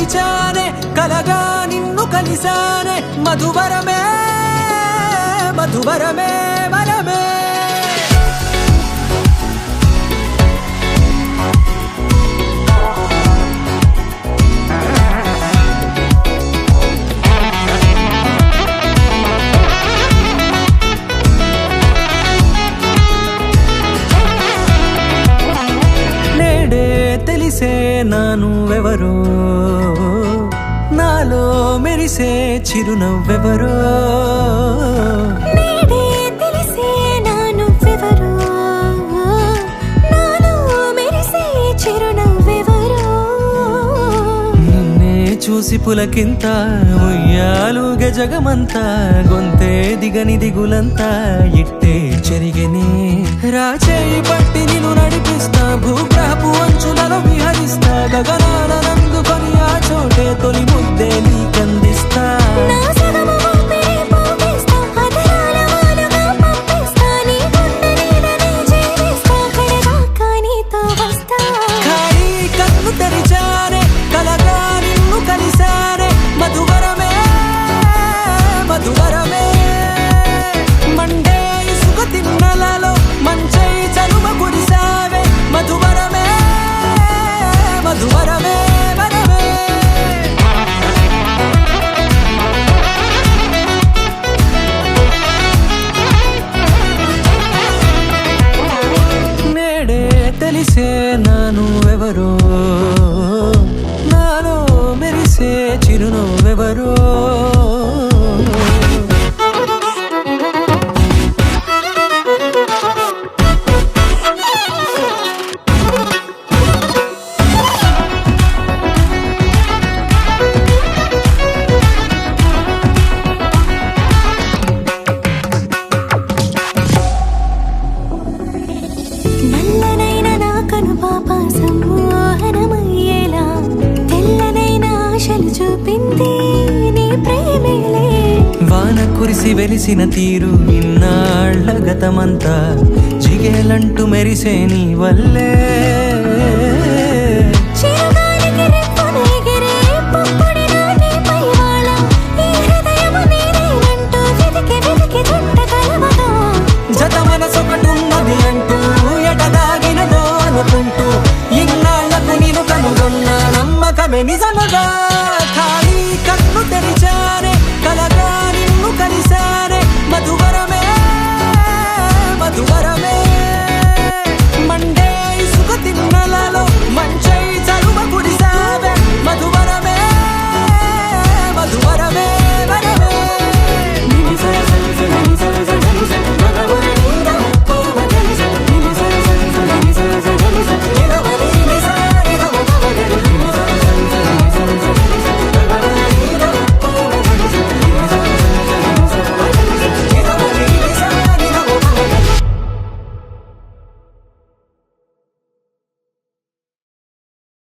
తెరిచానే కలగా నిన్ను కలిసానే మధువరమే మధువరమే వరమే తెలిసే నానువెవరో నాలో మెరిసే చిరునవ్వెవరో నేడే తెలిసే నానువెవరో నాలో మెరిసే చిరునవ్వెవరో నిన్నే చూసి పులకింత ఉయ్యాలుగే జగమంతా గొంతే దిగని దిగులంతా ఇట్టే చెరిగెనే రాచేయి పట్టి నిన్ను నడిపిస్తా భూగ్రహపు అంచులలో విహరిస్తా గగనాల నందుకొని ఆ చోటే తొలి ముద్దే నీకందిస్తా నా సగము ఊపిరి పోగేస్తా అదరాల వాలుగా పంపిస్తా నీ గుండె నీడనే చేరిస్తా కడదాకా నీతో వస్తా ఖాళీ కన్ను తెరిచానే కలగా నిన్ను కలిసానే మధువరమే మధువరమే మండే ఇసుక తిన్నలలో మంచై చలువ కురిసావే మధువరమే మధువరమే వరమే నేడే తెలిసే నానువెవరో నాలో మెరిసే చిరునవ్వెవరో నల్లనైన నా కనుపాప సమ్మోహనమయ్యేలా తెల్లనైన ఆశలు చూపింది నీ ప్రేమేలే వాన కురిసి వెలిసిన తీరు ఇన్నాళ్ల గతమంతా జిగేలంటూ మెరిసే నీ వల్లే చిరుగాలికి రెప్పను ఎగిరే పుప్పొడిన నీపై వాళ ఈ హృదయము నీదేనంటూ వెతికి వెతికి చుట్ట కలవగా జత మనసొకటున్నది అంటూ ఎటదాగినదో అనుకుంటూ ఇన్నాళ్లకు నేను కనుగొన్న నమ్మకమే నిజముగా ఖాళీ కన్ను తెరిచానే కలగా నిన్ను కలిసానే మధువరం